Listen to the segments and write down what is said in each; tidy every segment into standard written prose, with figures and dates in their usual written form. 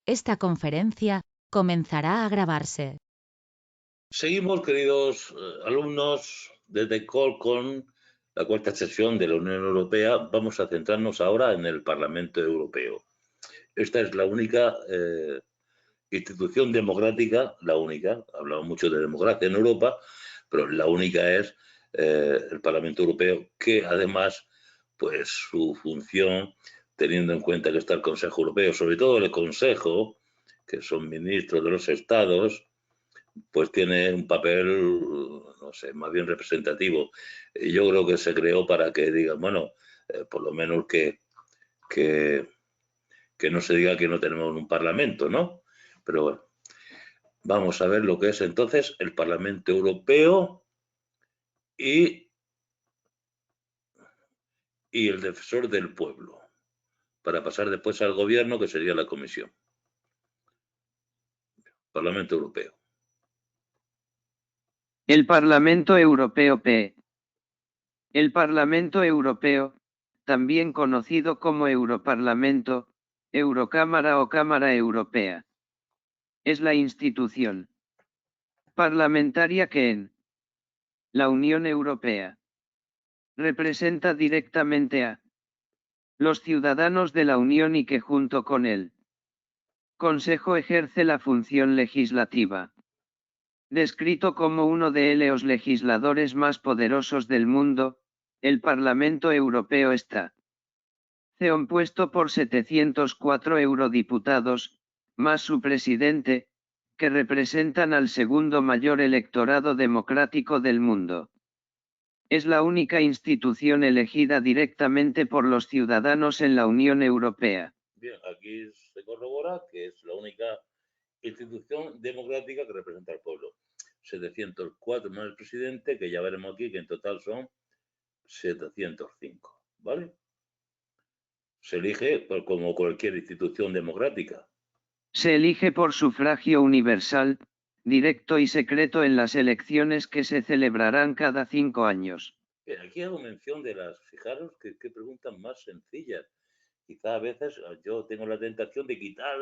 Esta conferencia comenzará a grabarse. Seguimos, queridos alumnos, desde con la cuarta sesión de la Unión Europea. Vamos a centrarnos ahora en el Parlamento Europeo. Esta es la única institución democrática, la única, hablamos mucho de democracia en Europa, pero la única es el Parlamento Europeo, que además, pues su función, teniendo en cuenta que está el Consejo Europeo, sobre todo el Consejo, que son ministros de los estados, pues tiene un papel, no sé, más bien representativo. Yo creo que se creó para que digan, bueno, por lo menos que no se diga que no tenemos un parlamento, ¿no? Pero bueno, vamos a ver lo que es entonces el Parlamento Europeo y el defensor del pueblo, para pasar después al gobierno, que sería la Comisión. Parlamento Europeo. El Parlamento Europeo p. El Parlamento Europeo, también conocido como Europarlamento, Eurocámara o Cámara Europea, es la institución parlamentaria que en la Unión Europea representa directamente a los ciudadanos de la Unión y que junto con el Consejo ejerce la función legislativa. Descrito como uno de los legisladores más poderosos del mundo, el Parlamento Europeo está compuesto por 704 eurodiputados, más su presidente, que representan al segundo mayor electorado democrático del mundo. Es la única institución elegida directamente por los ciudadanos en la Unión Europea. Bien, aquí se corrobora que es la única institución democrática que representa al pueblo. 704 más el presidente, que ya veremos aquí que en total son 705, ¿vale? Se elige como cualquier institución democrática. Se elige por sufragio universal, directo y secreto en las elecciones que se celebrarán cada 5 años. Bien, aquí hago mención de las, fijaros que preguntas más sencillas. Quizá a veces yo tengo la tentación de quitar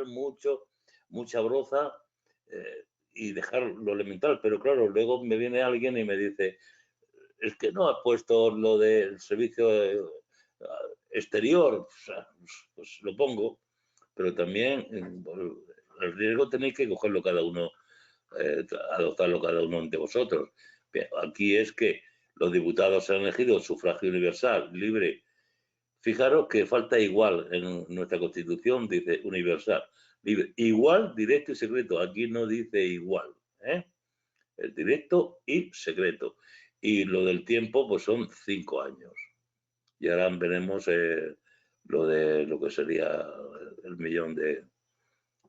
mucha broza y dejar lo elemental, pero claro, luego me viene alguien y me dice, es que no has puesto lo del servicio exterior, o sea, pues lo pongo, pero también el riesgo tenéis que cogerlo cada uno, adoptarlo cada uno de vosotros. Bien, aquí es que los diputados se han elegido sufragio universal, libre. Fijaros que falta igual en nuestra Constitución, dice universal, libre, igual, directo y secreto. Aquí no dice igual, ¿eh? El directo y secreto. Y lo del tiempo, pues son 5 años. Y ahora veremos lo de lo que sería el millón de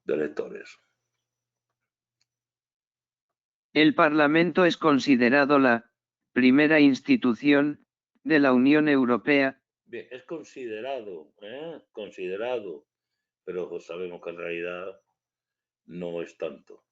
electores. El Parlamento es considerado la primera institución de la Unión Europea. Bien, es considerado, pero pues sabemos que en realidad no es tanto.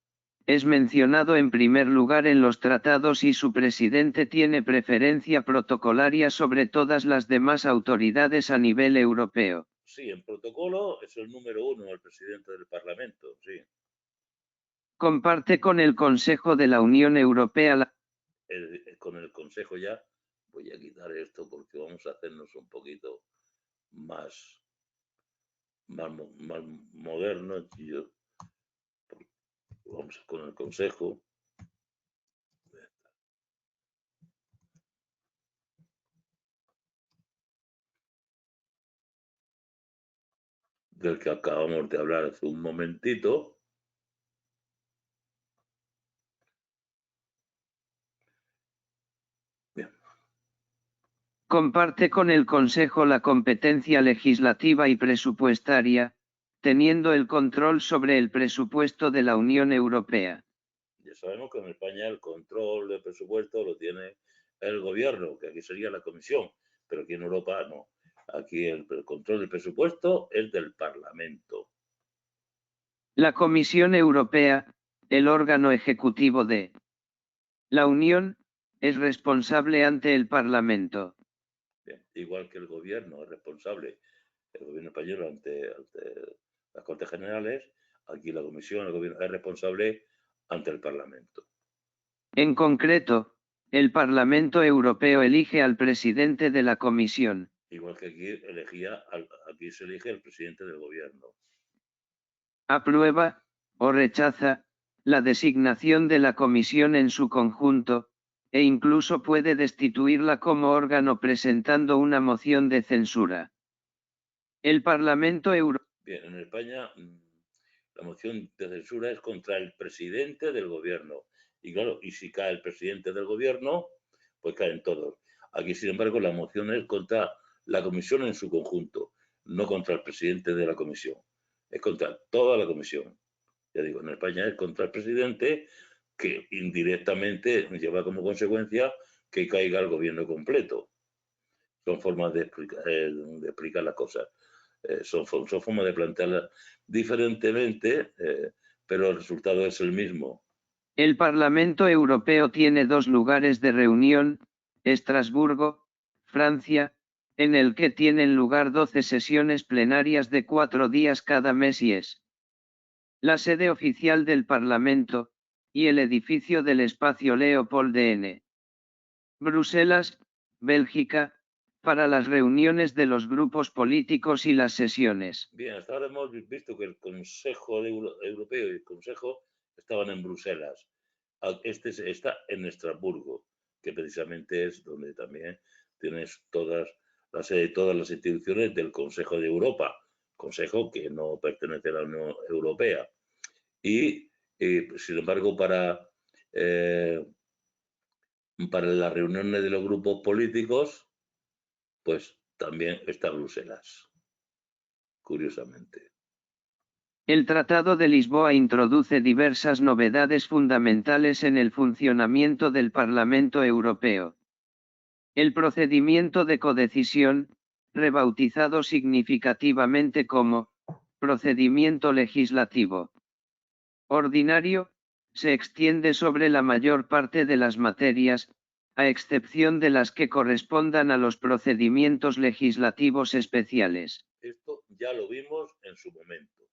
Es mencionado en primer lugar en los tratados y su presidente tiene preferencia protocolaria sobre todas las demás autoridades a nivel europeo. Sí, en protocolo es el número 1 el presidente del Parlamento, sí. Comparte con el Consejo de la Unión Europea Con el Consejo ya voy a quitar esto porque vamos a hacernos un poquito más modernos. Vamos con el Consejo. Del que acabamos de hablar hace un momentito. Bien. Comparte con el Consejo la competencia legislativa y presupuestaria, teniendo el control sobre el presupuesto de la Unión Europea. Ya sabemos que en España el control del presupuesto lo tiene el gobierno, que aquí sería la Comisión, pero aquí en Europa no. Aquí el control del presupuesto es del Parlamento. La Comisión Europea, el órgano ejecutivo de la Unión, es responsable ante el Parlamento. Bien, igual que el gobierno es responsable, el gobierno español ante las Cortes Generales, Aquí la Comisión, el Gobierno, es responsable ante el Parlamento. En concreto, el Parlamento Europeo elige al presidente de la Comisión. Igual que aquí se elige el presidente del Gobierno. Aprueba, o rechaza, la designación de la Comisión en su conjunto, e incluso puede destituirla como órgano presentando una moción de censura. El Parlamento Europeo. Bien, en España la moción de censura es contra el presidente del Gobierno. Y claro, y si cae el presidente del Gobierno, pues caen todos. Aquí, sin embargo, la moción es contra la Comisión en su conjunto, no contra el presidente de la Comisión. Es contra toda la Comisión. Ya digo, en España es contra el presidente, que indirectamente lleva como consecuencia que caiga el gobierno completo. Son formas de explicar las cosas. Son formas de plantearlas diferentemente, pero el resultado es el mismo. El Parlamento Europeo tiene 2 lugares de reunión: Estrasburgo, Francia, en el que tienen lugar 12 sesiones plenarias de 4 días cada mes y es la sede oficial del Parlamento, y el edificio del espacio Leopold N. Bruselas, Bélgica, para las reuniones de los grupos políticos y las sesiones. Bien, hasta ahora hemos visto que el Consejo Europeo y el Consejo estaban en Bruselas. Este está en Estrasburgo, que precisamente es donde también tienes la sede de todas las instituciones del Consejo de Europa, consejo que no pertenece a la Unión Europea. Y, sin embargo, para las reuniones de los grupos políticos, pues también está Bruselas, curiosamente. El Tratado de Lisboa introduce diversas novedades fundamentales en el funcionamiento del Parlamento Europeo. El procedimiento de codecisión, rebautizado significativamente como procedimiento legislativo ordinario, se extiende sobre la mayor parte de las materias, a excepción de las que correspondan a los procedimientos legislativos especiales. Esto ya lo vimos en su momento.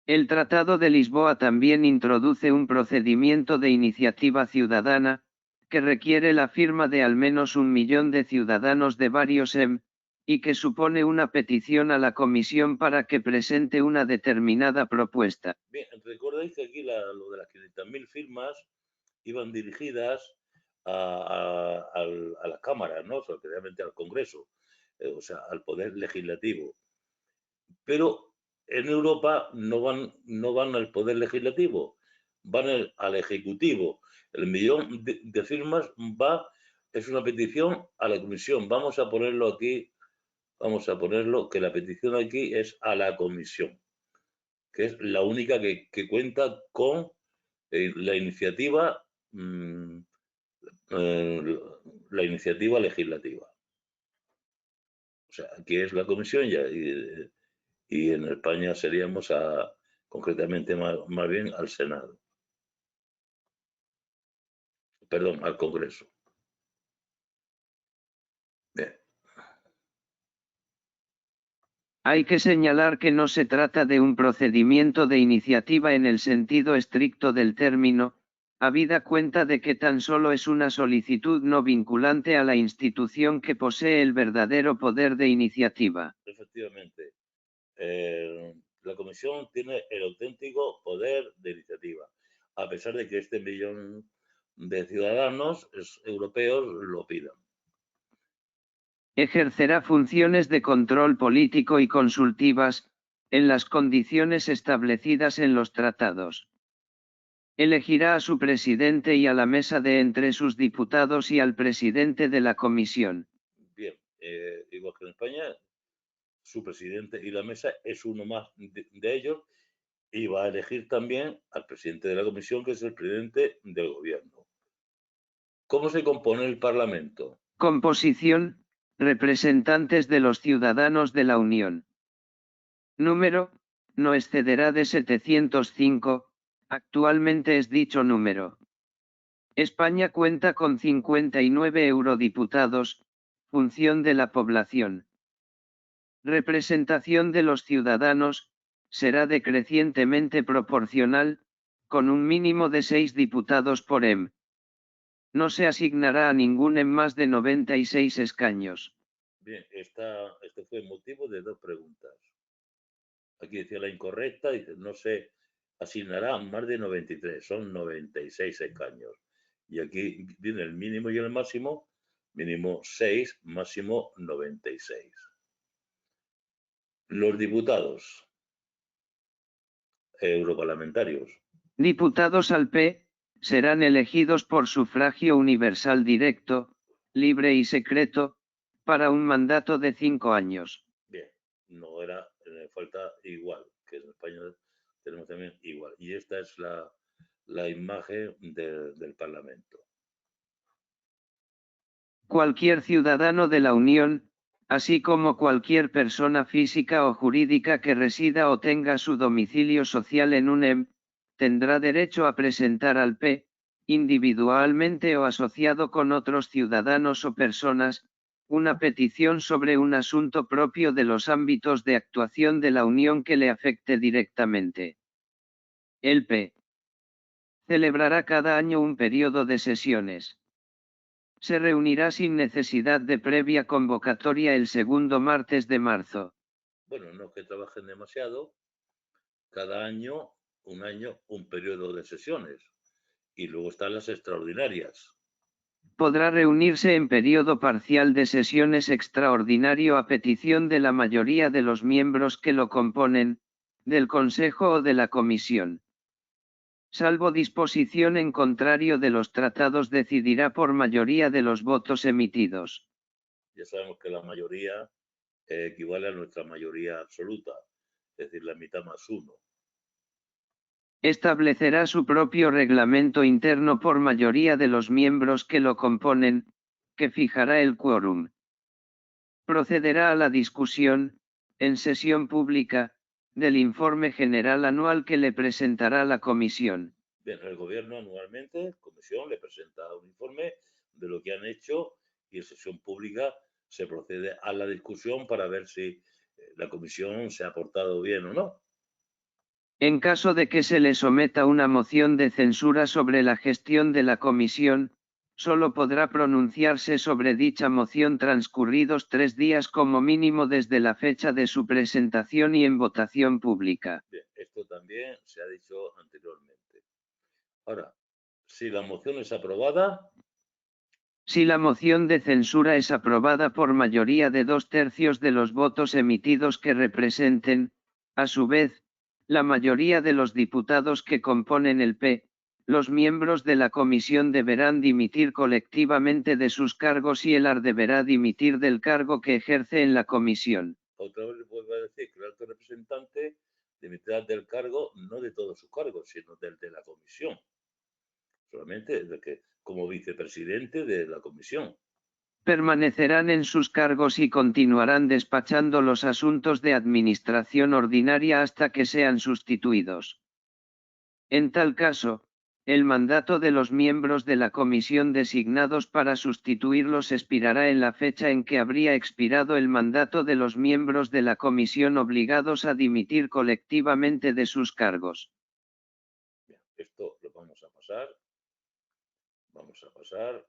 El Tratado de Lisboa también introduce un procedimiento de iniciativa ciudadana, que requiere la firma de al menos 1 millón de ciudadanos de varios y que supone una petición a la Comisión para que presente una determinada propuesta. Bien, recordáis que aquí lo de las 500.000 firmas iban dirigidas a las cámaras, ¿no? O sea, realmente al Congreso, o sea, al Poder Legislativo. Pero en Europa no van al Poder Legislativo, van al Ejecutivo. El millón de firmas es una petición a la Comisión. Vamos a ponerlo aquí, que la petición aquí es a la Comisión, que es la única que cuenta con la iniciativa legislativa. O sea, aquí es la Comisión y en España seríamos concretamente más bien al Senado. Perdón, al Congreso. Bien. Hay que señalar que no se trata de un procedimiento de iniciativa en el sentido estricto del término, habida cuenta de que tan solo es una solicitud no vinculante a la institución que posee el verdadero poder de iniciativa. Efectivamente, la Comisión tiene el auténtico poder de iniciativa, a pesar de que este millón de ciudadanos europeos lo pidan. Ejercerá funciones de control político y consultivas, en las condiciones establecidas en los tratados. Elegirá a su presidente y a la mesa de entre sus diputados y al presidente de la comisión. Bien, igual que en España, su presidente y la mesa es uno más de ellos y va a elegir también al presidente de la comisión, que es el presidente del gobierno. ¿Cómo se compone el Parlamento? Composición: representantes de los ciudadanos de la Unión. Número: no excederá de 705, actualmente es dicho número. España cuenta con 59 eurodiputados, función de la población. Representación de los ciudadanos: será decrecientemente proporcional, con un mínimo de 6 diputados por EM. No se asignará a ningún EM más de 96 escaños. Bien, este fue motivo de 2 preguntas. Aquí decía la incorrecta, dice, no se asignará más de 93, son 96 escaños. Y aquí viene el mínimo y el máximo, mínimo 6, máximo 96. Los diputados europarlamentarios. Diputados al P, serán elegidos por sufragio universal directo, libre y secreto, para un mandato de 5 años. Bien, no era, falta igual, que en España tenemos también igual. Y esta es la imagen del Parlamento. Cualquier ciudadano de la Unión, así como cualquier persona física o jurídica que resida o tenga su domicilio social en un EM, tendrá derecho a presentar al P, individualmente o asociado con otros ciudadanos o personas, una petición sobre un asunto propio de los ámbitos de actuación de la Unión que le afecte directamente. El P celebrará cada año un periodo de sesiones. Se reunirá sin necesidad de previa convocatoria el segundo martes de marzo. Bueno, no que trabajen demasiado, cada año, un periodo de sesiones. Y luego están las extraordinarias. Podrá reunirse en periodo parcial de sesiones extraordinario a petición de la mayoría de los miembros que lo componen, del Consejo o de la Comisión. Salvo disposición en contrario de los tratados, decidirá por mayoría de los votos emitidos. Ya sabemos que la mayoría equivale a nuestra mayoría absoluta, es decir, la mitad más 1. Establecerá su propio reglamento interno por mayoría de los miembros que lo componen, que fijará el quórum. Procederá a la discusión, en sesión pública, del informe general anual que le presentará la Comisión. Bien, el Gobierno anualmente, Comisión, le presenta un informe de lo que han hecho y en sesión pública se procede a la discusión para ver si la Comisión se ha portado bien o no. En caso de que se le someta una moción de censura sobre la gestión de la Comisión, solo podrá pronunciarse sobre dicha moción transcurridos 3 días como mínimo desde la fecha de su presentación y en votación pública. Bien, esto también se ha dicho anteriormente. Ahora, si la moción es aprobada, Si la moción de censura es aprobada por mayoría de 2/3 de los votos emitidos que representen, a su vez, la mayoría de los diputados que componen el P, los miembros de la comisión deberán dimitir colectivamente de sus cargos y el AR deberá dimitir del cargo que ejerce en la comisión. otra vez le vuelvo a decir que el alto representante dimitirá del cargo, no de todos sus cargos, sino del de la comisión. Solamente como vicepresidente de la comisión. Permanecerán en sus cargos y continuarán despachando los asuntos de administración ordinaria hasta que sean sustituidos. En tal caso, el mandato de los miembros de la comisión designados para sustituirlos expirará en la fecha en que habría expirado el mandato de los miembros de la comisión obligados a dimitir colectivamente de sus cargos. Bien, esto lo vamos a pasar. Vamos a pasar.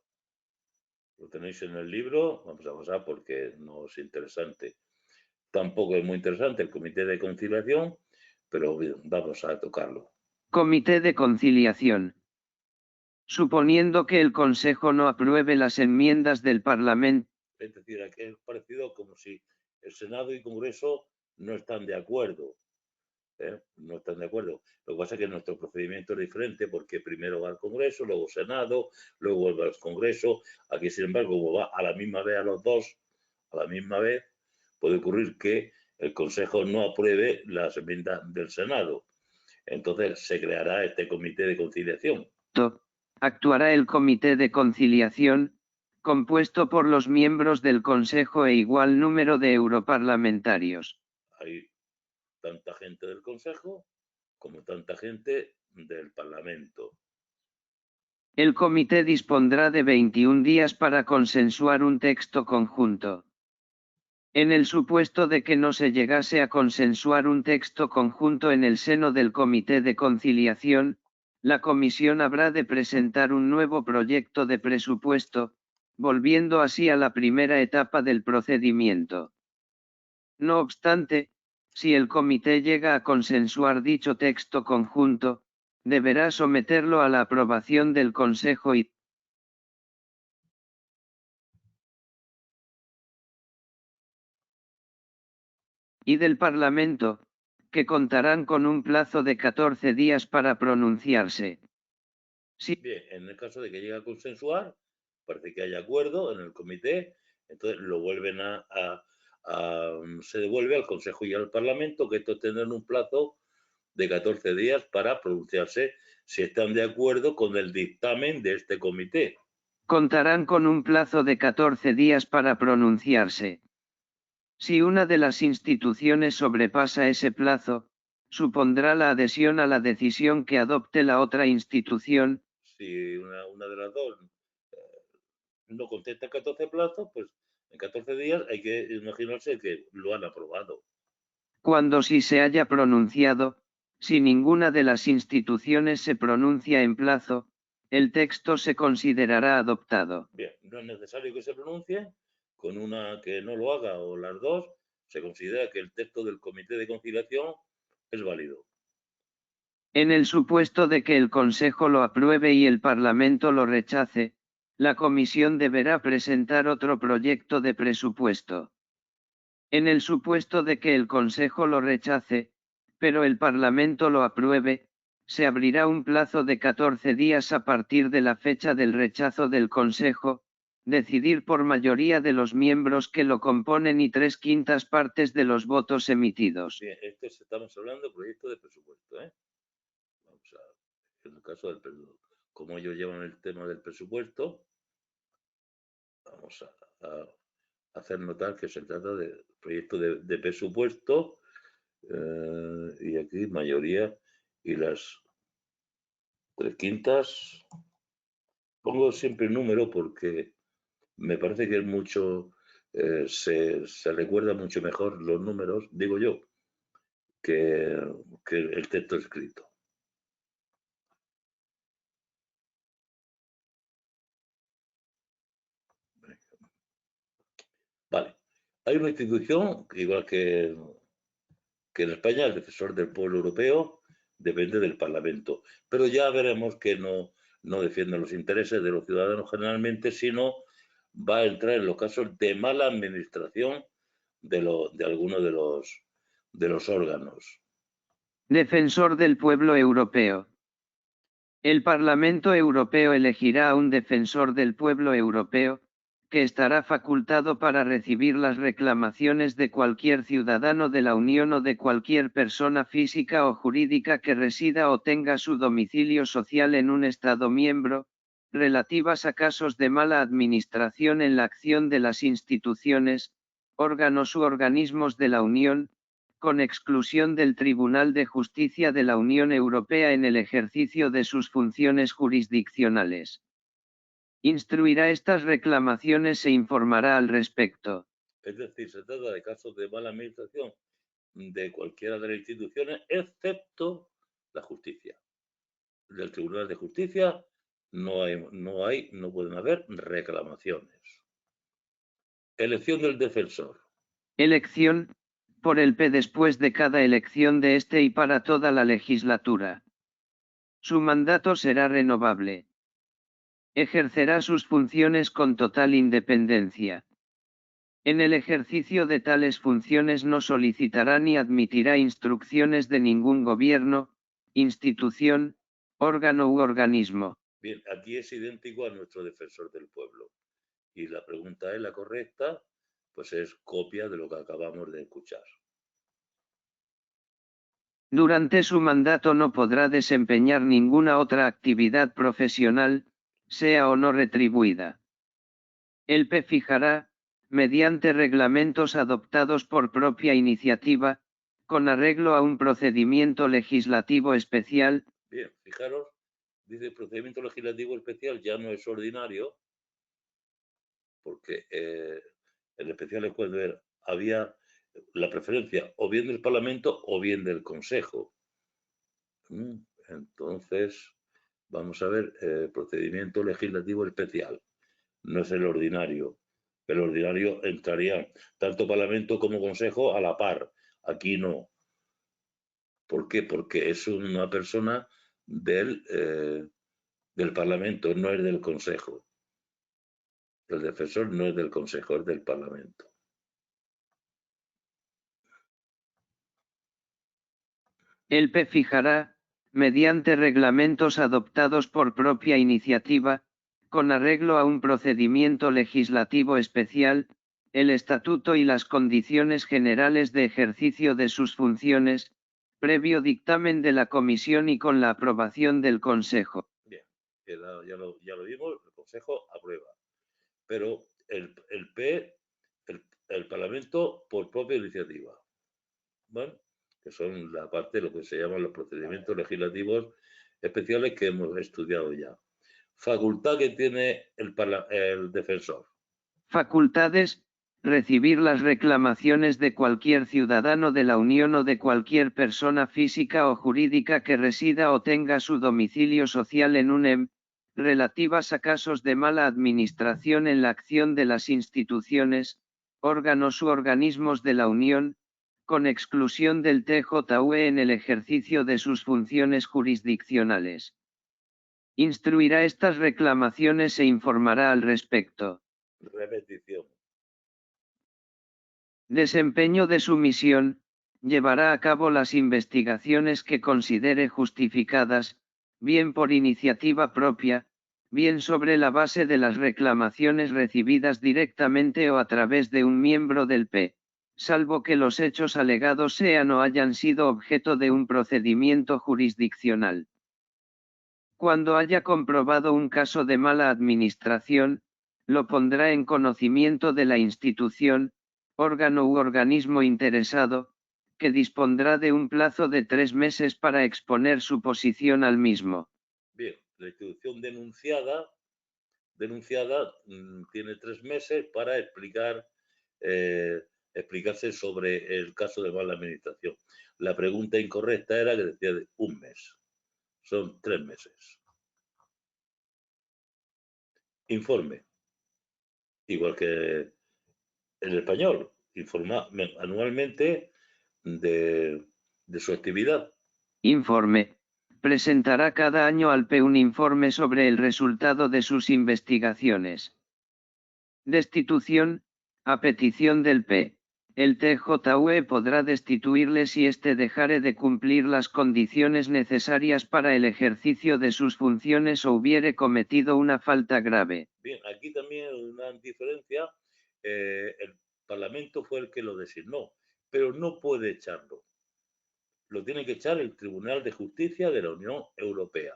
Lo tenéis en el libro. Vamos a pasar porque no es interesante. Tampoco es muy interesante el comité de conciliación, pero vamos a tocarlo. Comité de conciliación. Suponiendo que el Consejo no apruebe las enmiendas del Parlamento. Es decir, aquí es parecido como si el Senado y Congreso no están de acuerdo. No están de acuerdo. Lo que pasa es que nuestro procedimiento es diferente porque primero va al Congreso, luego Senado, luego vuelve al Congreso. Aquí, sin embargo, como va a la misma vez a los dos, a la misma vez, puede ocurrir que el Consejo no apruebe las enmiendas del Senado. Entonces se creará este comité de conciliación. Actuará el comité de conciliación, compuesto por los miembros del Consejo e igual número de europarlamentarios. Hay tanta gente del Consejo como tanta gente del Parlamento. El comité dispondrá de 21 días para consensuar un texto conjunto. En el supuesto de que no se llegase a consensuar un texto conjunto en el seno del Comité de Conciliación, la Comisión habrá de presentar un nuevo proyecto de presupuesto, volviendo así a la primera etapa del procedimiento. No obstante, si el Comité llega a consensuar dicho texto conjunto, deberá someterlo a la aprobación del Consejo y del Parlamento, que contarán con un plazo de 14 días para pronunciarse. Bien, en el caso de que llegue a consensuar, parece que haya acuerdo en el comité, entonces lo vuelven se devuelve al Consejo y al Parlamento, que estos tendrán un plazo de 14 días para pronunciarse si están de acuerdo con el dictamen de este comité. Contarán con un plazo de 14 días para pronunciarse. Si una de las instituciones sobrepasa ese plazo, supondrá la adhesión a la decisión que adopte la otra institución. Si una de las dos no contesta 14 plazos, pues en 14 días hay que imaginarse que lo han aprobado. Cuando sí se haya pronunciado, si ninguna de las instituciones se pronuncia en plazo, el texto se considerará adoptado. Bien, no es necesario que se pronuncie, con una que no lo haga o las dos, se considera que el texto del Comité de Conciliación es válido. En el supuesto de que el Consejo lo apruebe y el Parlamento lo rechace, la Comisión deberá presentar otro proyecto de presupuesto. En el supuesto de que el Consejo lo rechace, pero el Parlamento lo apruebe, se abrirá un plazo de 14 días a partir de la fecha del rechazo del Consejo, decidir por mayoría de los miembros que lo componen y 3/5 partes de los votos emitidos. Bien, estamos hablando de proyecto de presupuesto, ¿eh? Vamos a, en el caso del presupuesto, como ellos llevan el tema del presupuesto, vamos a hacer notar que se trata de proyecto de presupuesto y aquí mayoría y las 3/5. Pongo siempre el número porque me parece que es mucho, se recuerda mucho mejor los números, digo yo, que el texto escrito. Vale. Hay una institución, igual que en España, el Defensor del Pueblo Europeo depende del Parlamento. Pero ya veremos que no defiende los intereses de los ciudadanos generalmente, sino va a entrar en los casos de mala administración de algunos de los órganos. Defensor del Pueblo Europeo. El Parlamento Europeo elegirá a un defensor del pueblo europeo, que estará facultado para recibir las reclamaciones de cualquier ciudadano de la Unión o de cualquier persona física o jurídica que resida o tenga su domicilio social en un Estado miembro, relativas a casos de mala administración en la acción de las instituciones, órganos u organismos de la Unión, con exclusión del Tribunal de Justicia de la Unión Europea en el ejercicio de sus funciones jurisdiccionales. Instruirá estas reclamaciones e informará al respecto. Es decir, se trata de casos de mala administración de cualquiera de las instituciones, excepto la justicia. Del Tribunal de Justicia no pueden haber reclamaciones. Elección del defensor. Elección, por el P después de cada elección de este y para toda la legislatura. Su mandato será renovable. Ejercerá sus funciones con total independencia. En el ejercicio de tales funciones no solicitará ni admitirá instrucciones de ningún gobierno, institución, órgano u organismo. Bien, aquí es idéntico a nuestro defensor del pueblo. Y la pregunta es la correcta, pues es copia de lo que acabamos de escuchar. Durante su mandato no podrá desempeñar ninguna otra actividad profesional, sea o no retribuida. El P fijará, mediante reglamentos adoptados por propia iniciativa, con arreglo a un procedimiento legislativo especial. Bien, fijaros, dice procedimiento legislativo especial, ya no es ordinario, porque el especial es cuando había la preferencia o bien del Parlamento o bien del Consejo. Entonces, vamos a ver, procedimiento legislativo especial. No es el ordinario. El ordinario entraría tanto Parlamento como Consejo a la par. Aquí no. ¿Por qué? Porque es una persona del Parlamento, no es del Consejo. El defensor no es del Consejo, es del Parlamento. El P fijará, mediante reglamentos adoptados por propia iniciativa, con arreglo a un procedimiento legislativo especial, el estatuto y las condiciones generales de ejercicio de sus funciones, previo dictamen de la Comisión y con la aprobación del Consejo. Bien, ya lo vimos, el Consejo aprueba. Pero el P, el Parlamento por propia iniciativa. ¿Vale? Que son la parte de lo que se llaman los procedimientos legislativos especiales que hemos estudiado ya. Facultad que tiene el defensor. Facultades: recibir las reclamaciones de cualquier ciudadano de la Unión o de cualquier persona física o jurídica que resida o tenga su domicilio social en un EM, relativas a casos de mala administración en la acción de las instituciones, órganos u organismos de la Unión, con exclusión del TJUE en el ejercicio de sus funciones jurisdiccionales. Instruirá estas reclamaciones e informará al respecto. Repetición. Desempeño de su misión: llevará a cabo las investigaciones que considere justificadas, bien por iniciativa propia, bien sobre la base de las reclamaciones recibidas directamente o a través de un miembro del P, salvo que los hechos alegados sean o hayan sido objeto de un procedimiento jurisdiccional. Cuando haya comprobado un caso de mala administración, lo pondrá en conocimiento de la institución, órgano u organismo interesado, que dispondrá de un plazo de 3 meses para exponer su posición al mismo. Bien, la institución denunciada tiene 3 meses para explicarse sobre el caso de mala administración. La pregunta incorrecta era que decía de 1 mes. Son 3 meses. Informe. Igual que en español, informa anualmente de su actividad. Informe: presentará cada año al P un informe sobre el resultado de sus investigaciones. Destitución: a petición del P, el TJUE podrá destituirle si éste dejare de cumplir las condiciones necesarias para el ejercicio de sus funciones o hubiere cometido una falta grave. Bien, aquí también hay una diferencia. El Parlamento fue el que lo designó, pero no puede echarlo. Lo tiene que echar el Tribunal de Justicia de la Unión Europea.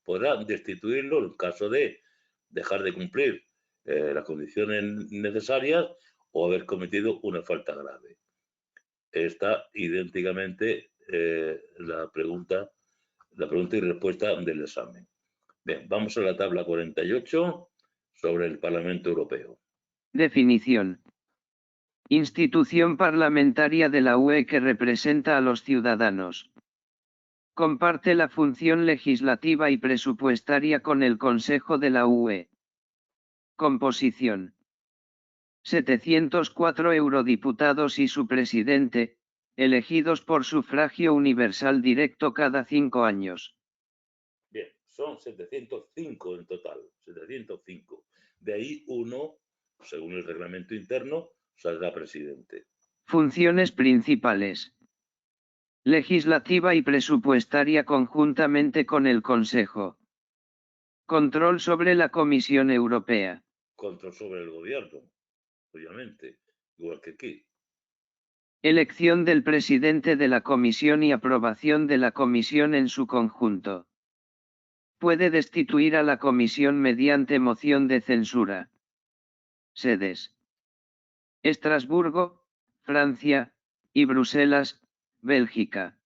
Podrá destituirlo en caso de dejar de cumplir las condiciones necesarias o haber cometido una falta grave. Está idénticamente la pregunta y respuesta del examen. Bien, vamos a la tabla 48 sobre el Parlamento Europeo. Definición: institución parlamentaria de la UE que representa a los ciudadanos. Comparte la función legislativa y presupuestaria con el Consejo de la UE. Composición: 704 eurodiputados y su presidente, elegidos por sufragio universal directo cada 5 años. Bien, son 705 en total, 705. De ahí uno, según el reglamento interno, saldrá presidente. Funciones principales: legislativa y presupuestaria conjuntamente con el Consejo. Control sobre la Comisión Europea. Control sobre el gobierno, obviamente, igual que aquí. Elección del presidente de la Comisión y aprobación de la Comisión en su conjunto. Puede destituir a la Comisión mediante moción de censura. Sedes: Estrasburgo, Francia, y Bruselas, Bélgica.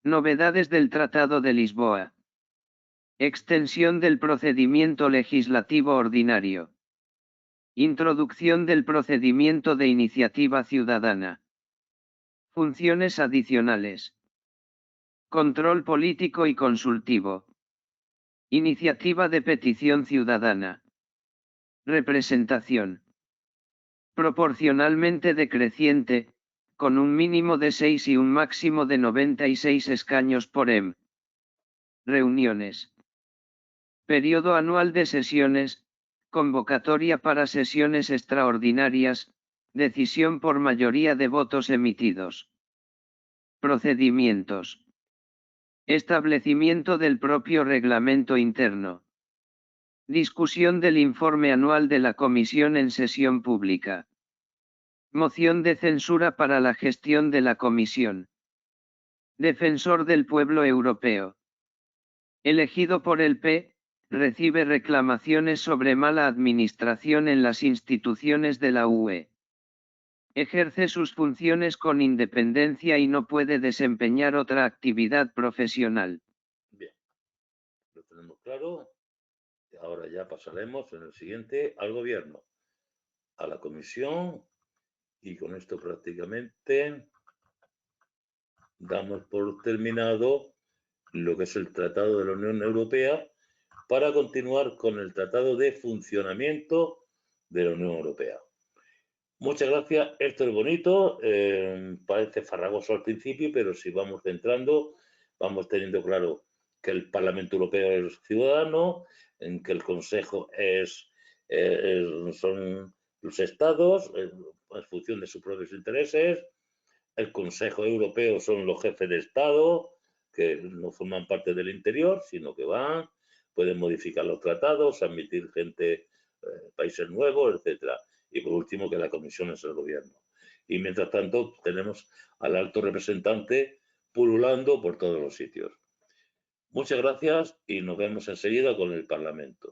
Novedades del Tratado de Lisboa. Extensión del procedimiento legislativo ordinario. Introducción del procedimiento de iniciativa ciudadana. Funciones adicionales. Control político y consultivo. Iniciativa de petición ciudadana. Representación. Proporcionalmente decreciente, con un mínimo de 6 y un máximo de 96 escaños por EM. Reuniones. Periodo anual de sesiones, convocatoria para sesiones extraordinarias, decisión por mayoría de votos emitidos. Procedimientos. Establecimiento del propio reglamento interno. Discusión del informe anual de la Comisión en sesión pública. Moción de censura para la gestión de la Comisión. Defensor del Pueblo Europeo. Elegido por el P, recibe reclamaciones sobre mala administración en las instituciones de la UE. Ejerce sus funciones con independencia y no puede desempeñar otra actividad profesional. Bien, lo tenemos claro. Ahora ya pasaremos en el siguiente al gobierno, a la comisión, y con esto prácticamente damos por terminado lo que es el Tratado de la Unión Europea para continuar con el Tratado de Funcionamiento de la Unión Europea. Muchas gracias, esto es bonito, parece farragoso al principio, pero si vamos centrando, vamos teniendo claro que el Parlamento Europeo es ciudadano, en que el Consejo son los Estados, en función de sus propios intereses, el Consejo Europeo son los jefes de Estado, que no forman parte del interior, sino que van, pueden modificar los tratados, admitir gente, países nuevos, etcétera. Y por último, que la comisión es el gobierno. Y mientras tanto, tenemos al alto representante pululando por todos los sitios. Muchas gracias y nos vemos enseguida con el Parlamento.